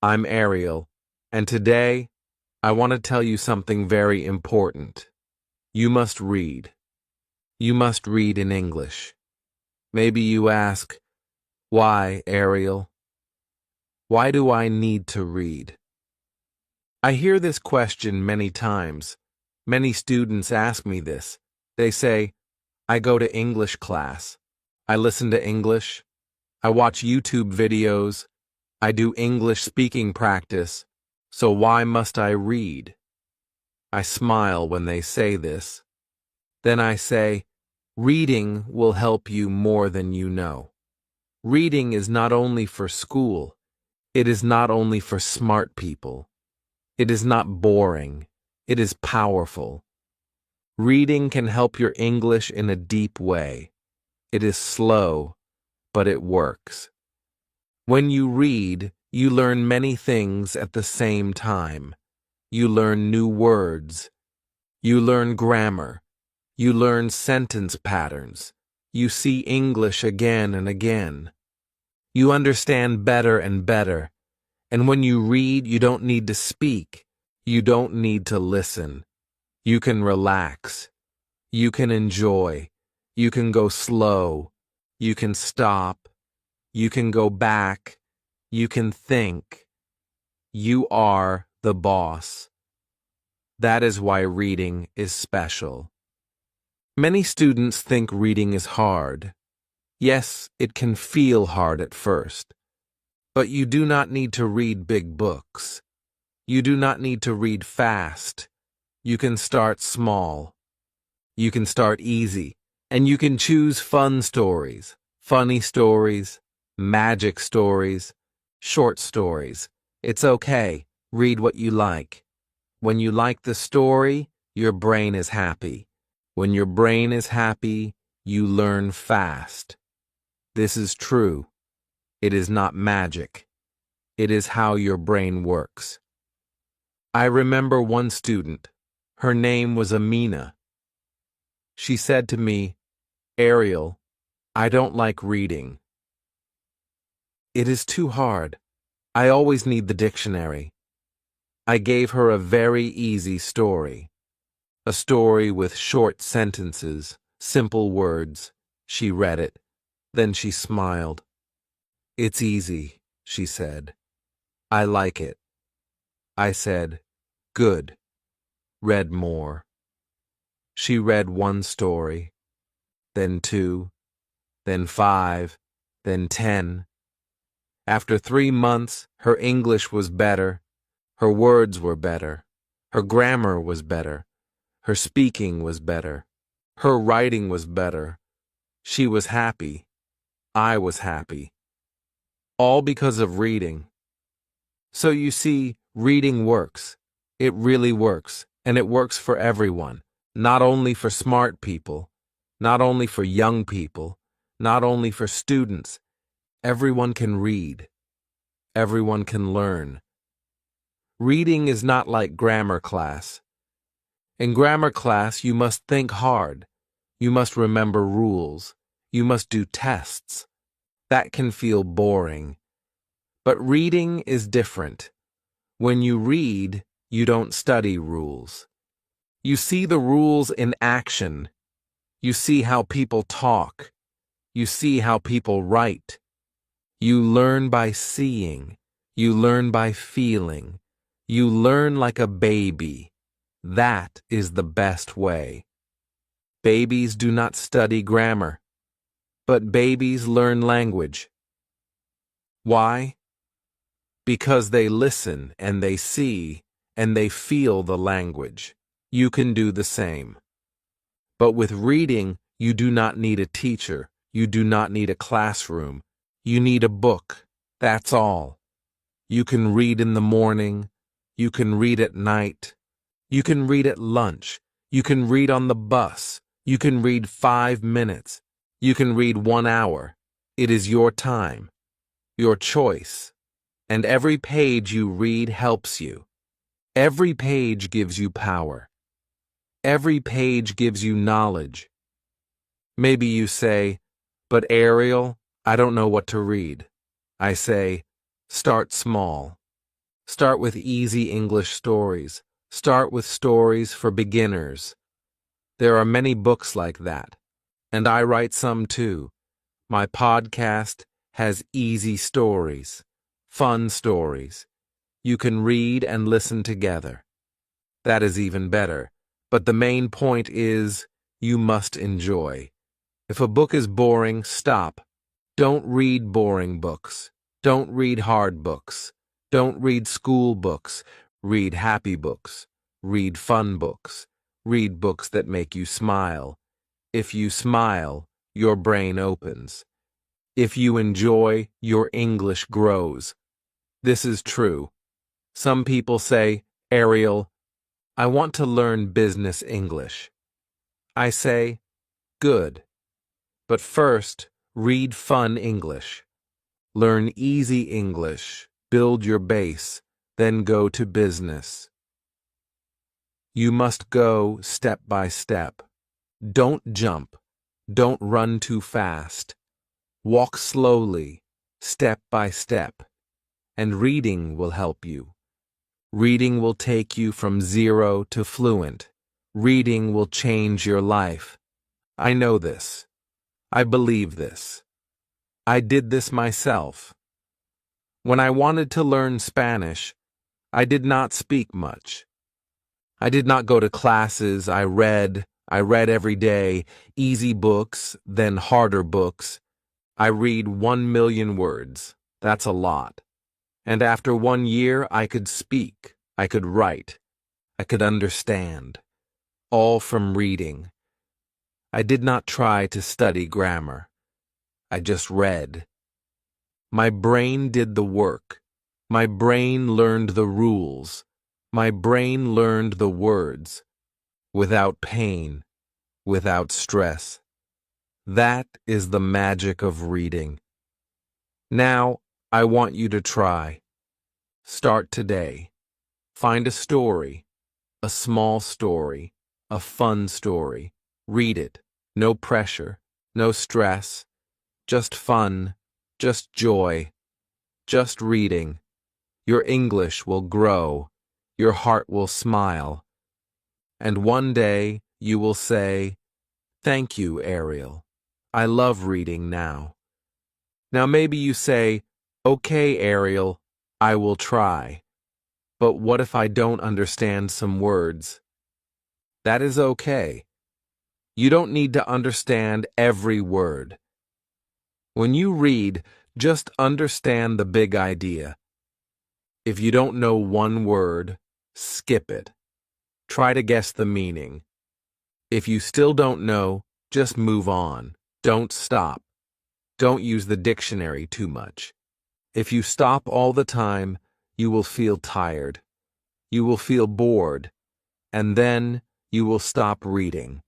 I'm Ariel, and today I want to tell you something very important. You must read. You must read in English. Maybe you ask, why, Ariel? Why do I need to read? I hear this question many times. Many students ask me this. They say, I go to English class. I listen to English. I watch YouTube videos. I do English speaking practice. So why must I read? I smile when they say this. Then I say, reading will help you more than you know. Reading is not only for school. It is not only for smart people. It is not boring. It is powerful. Reading can help your English in a deep way. It is slow, but it works. When you read, you learn many things at the same time. You learn new words. You learn grammar. You learn sentence patterns. You see English again and again. You understand better and better. And when you read, you don't need to speak. You don't need to listen. You can relax. You can enjoy. You can go slow. You can stop. You can go back. You can think. You are the boss. That is why reading is special. Many students think reading is hard. Yes, it can feel hard at first. But you do not need to read big books. You do not need to read fast. You can start small. You can start easy. And you can choose fun stories, funny stories, magic stories, short stories. It's okay. Read what you like. When you like the story, your brain is happy. When your brain is happy, you learn fast. This is true. It is not magic. It is how your brain works. I remember one student. Her name was Amina. She said to me, Ariel, I don't like reading. It is too hard. I always need the dictionary. I gave her a very easy story. A story with short sentences, simple words. She read it. Then she smiled. It's easy, she said. I like it. I said, good. Read more. She read one story, then 2, then 5, then 10. After 3 months, her English was better. Her words were better. Her grammar was better. Her speaking was better. Her writing was better. She was happy. I was happy. All because of reading. So you see, reading works. It really works, and it works for everyone, not only for smart people, not only for young people, not only for students. Everyone can read. Everyone can learn. Reading is not like grammar class. In grammar class, you must think hard. You must remember rules. You must do tests. That can feel boring. But reading is different. When you read, you don't study rules. You see the rules in action. You see how people talk. You see how people write. You learn by seeing. You learn by feeling. You learn like a baby. That is the best way. Babies do not study grammar, but babies learn language. Why? Because they listen and they see and they feel the language. You can do the same. But with reading, you do not need a teacher. You do not need a classroom. You need a book. That's all. You can read in the morning. You can read at night. You can read at lunch. You can read on the bus. You can read 5 minutes. You can read 1 hour. It is your time, your choice. And every page you read helps you. Every page gives you power. Every page gives you knowledge. Maybe you say, but Ariel, I don't know what to read. I say, start small. Start with easy English stories. Start with stories for beginners. There are many books like that, and I write some too. My podcast has easy stories, fun stories. You can read and listen together. That is even better. But the main point is, you must enjoy. If a book is boring, stop. Don't read boring books. Don't read hard books. Don't read school books. Read happy books. Read fun books. Read books that make you smile. If you smile, your brain opens. If you enjoy, your English grows. This is true. Some people say, Ariel, I want to learn business English. I say, good. But first, read fun English. Learn easy English, build your base, then go to business. You must go step by step. Don't jump. Don't run too fast. Walk slowly, step by step, and reading will help you. Reading will take you from zero to fluent. Reading will change your life. I know this. I believe this. I did this myself. When I wanted to learn Spanish, I did not speak much. I did not go to classes. I read every day, easy books, then harder books. I read 1 million words. That's a lot. And after 1 year, I could speak, I could write, I could understand. All from reading. I did not try to study grammar. I just read. My brain did the work. My brain learned the rules. My brain learned the words. Without pain, without stress. That is the magic of reading. Now, I want you to try. Start today. Find a story, a small story, a fun story. Read it. No pressure, no stress, just fun, just joy, just reading. Your English will grow. Your heart will smile. And one day you will say, "Thank you, Ariel. I love reading now." Now maybe you say, "Okay, Ariel, I will try. But what if I don't understand some words?" That is okay. You don't need to understand every word. When you read, just understand the big idea. If you don't know one word, skip it. Try to guess the meaning. If you still don't know, just move on. Don't stop. Don't use the dictionary too much. If you stop all the time, you will feel tired. You will feel bored. And then you will stop reading.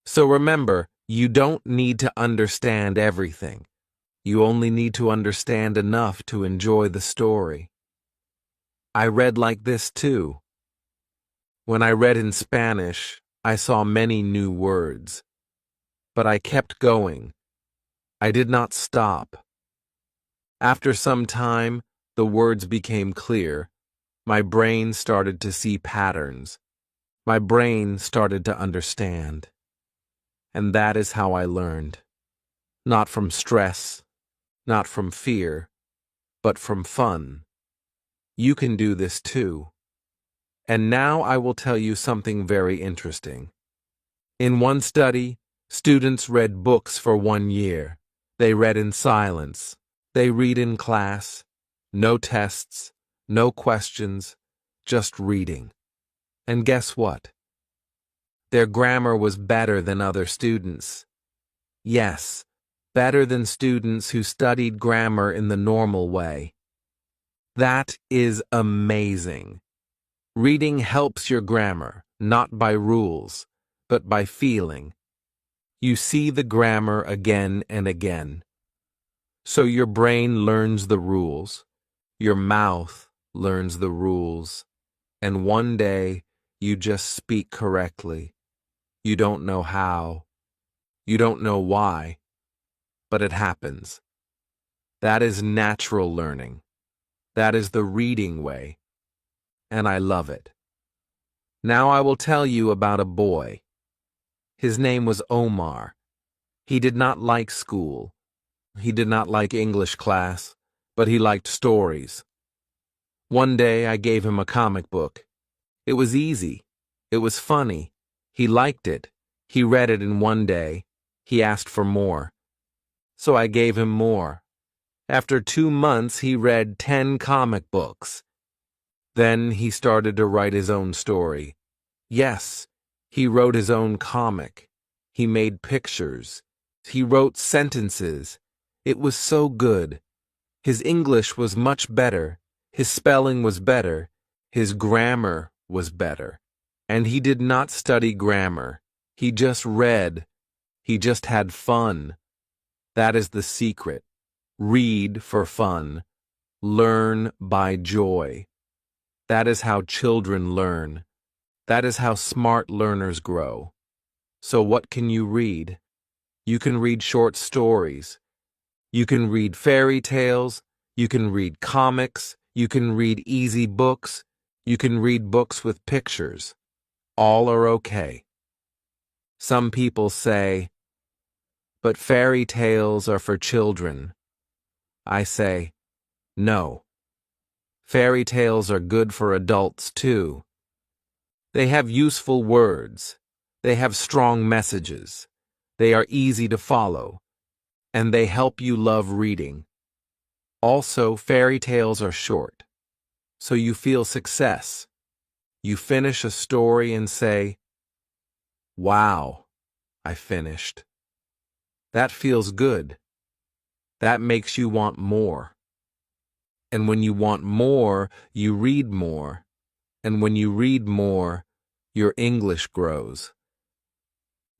So remember, you don't need to understand everything. You only need to understand enough to enjoy the story. I read like this too. When I read in Spanish, I saw many new words. But I kept going. I did not stop. After some time, the words became clear. My brain started to see patterns. My brain started to understand. And that is how I learned. Not from stress, not from fear, but from fun. You can do this too. And now I will tell you something very interesting. In one study, students read books for 1 year. They read in silence. They read in class. No tests, no questions, just reading. And guess what? Their grammar was better than other students. Yes, better than students who studied grammar in the normal way. That is amazing. Reading helps your grammar, not by rules, but by feeling. You see the grammar again and again. So your brain learns the rules, your mouth learns the rules, and one day you just speak correctly. You don't know how. You don't know why. But it happens. That is natural learning. That is the reading way. and I love it. Now I will tell you about a boy. His name was Omar. He did not like school. He did not like English class, but he liked stories. One day I gave him a comic book. It was easy. It was funny. He liked it. He read it in one day. He asked for more. So I gave him more. After 2 months, he read 10 comic books. Then he started to write his own story. Yes, he wrote his own comic. He made pictures. He wrote sentences. It was so good. His English was much better. His spelling was better. His grammar was better. And he did not study grammar. He just read. He just had fun. That is the secret. Read for fun. Learn by joy. That is how children learn. That is how smart learners grow. So what can you read? You can read short stories. You can read fairy tales. You can read comics. You can read easy books. You can read books with pictures. All are okay. Some people say, but fairy tales are for children. I say, no. Fairy tales are good for adults too. They have useful words. They have strong messages. They are easy to follow. And they help you love reading. Also, fairy tales are short. So you feel success. You finish a story and say, wow, I finished. That feels good. That makes you want more. And when you want more, you read more. And when you read more, your English grows.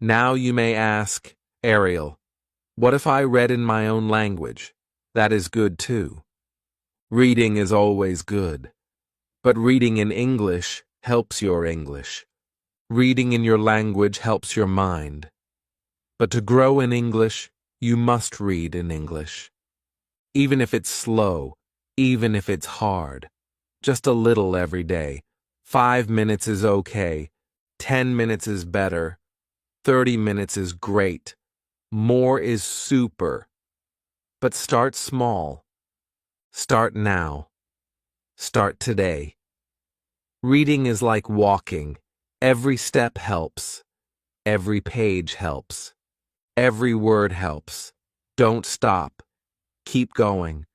Now you may ask, Ariel, what if I read in my own language? That is good too. Reading is always good. But reading in English helps your English. Reading in your language helps your mind. But to grow in English, you must read in English. Even if it's slow, even if it's hard. Just a little every day. 5 minutes is okay. 10 minutes is better. 30 minutes is great. More is super. But start small. Start now. Start today. Reading is like walking. Every step helps. Every page helps. Every word helps. Don't stop. Keep going.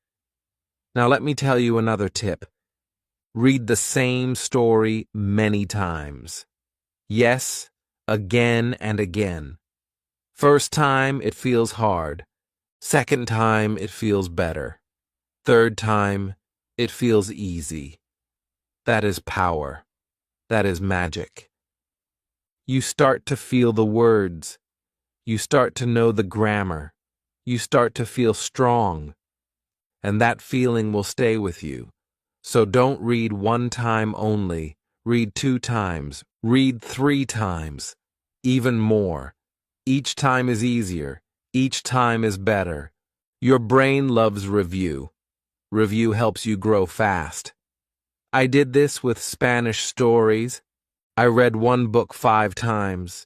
Now let me tell you another tip. Read the same story many times. Yes, again and again. First time, it feels hard. Second time, it feels better. Third time, it feels easy. That is power. That is magic. You start to feel the words. You start to know the grammar. You start to feel strong. And that feeling will stay with you. So don't read 1 time only. Read 2 times. Read 3 times. Even more. Each time is easier. Each time is better. Your brain loves review. Review helps you grow fast. I did this with Spanish stories. I read 1 book 5 times.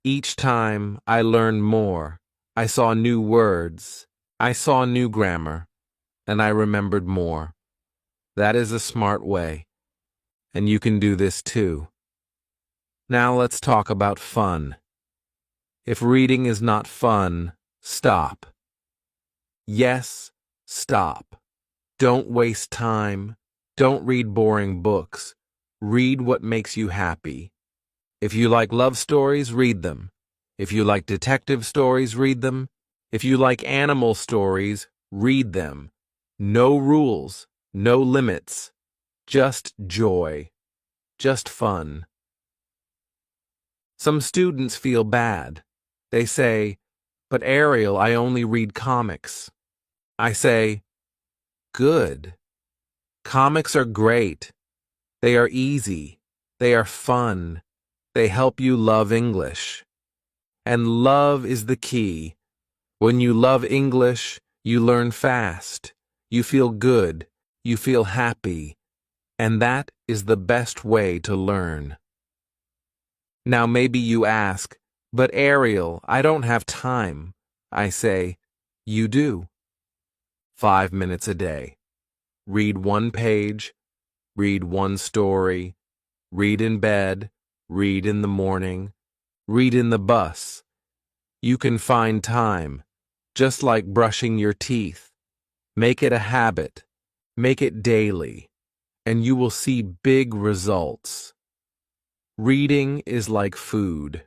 Each time I learned more. I saw new words. I saw new grammar. And I remembered more. That is a smart way. And you can do this too. Now let's talk about fun. If reading is not fun, stop. Yes, stop. Don't waste time. Don't read boring books. Read what makes you happy. If you like love stories, read them. If you like detective stories, read them. If you like animal stories, read them. No rules, no limits. Just joy. Just fun. Some students feel bad. They say, but Ariel, I only read comics. I say, good. Comics are great. They are easy. They are fun. They help you love English. And love is the key. When you love English, you learn fast. You feel good. You feel happy. And that is the best way to learn. Now maybe you ask, but Ariel, I don't have time. I say, you do. 5 minutes a day. Read one page, read one story, read in bed, read in the morning, read in the bus. You can find time, just like brushing your teeth. Make it a habit, make it daily, and you will see big results. Reading is like food.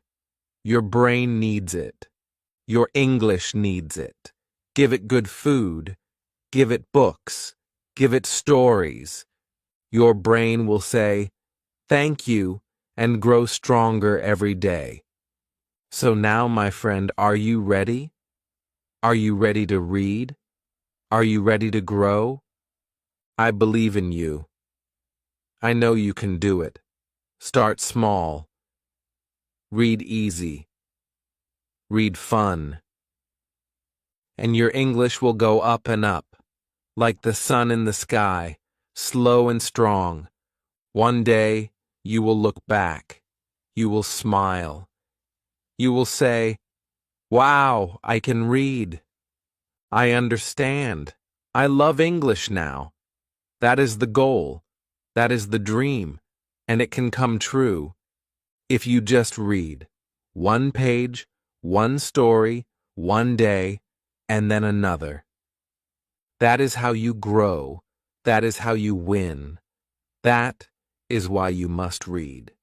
Your brain needs it. Your English needs it. Give it good food. Give it books. Give it stories. Your brain will say, "Thank you," and grow stronger every day. So now, my friend, are you ready? Are you ready to read? Are you ready to grow? I believe in you. I know you can do it. Start small. Read easy. Read fun. And your English will go up and up, like the sun in the sky, slow and strong. One day, you will look back. You will smile. You will say, "Wow, I can read. I understand. I love English now." That is the goal. That is the dream. And it can come true if you just read one page, one story, one day, and then another. That is how you grow. That is how you win. That is why you must read.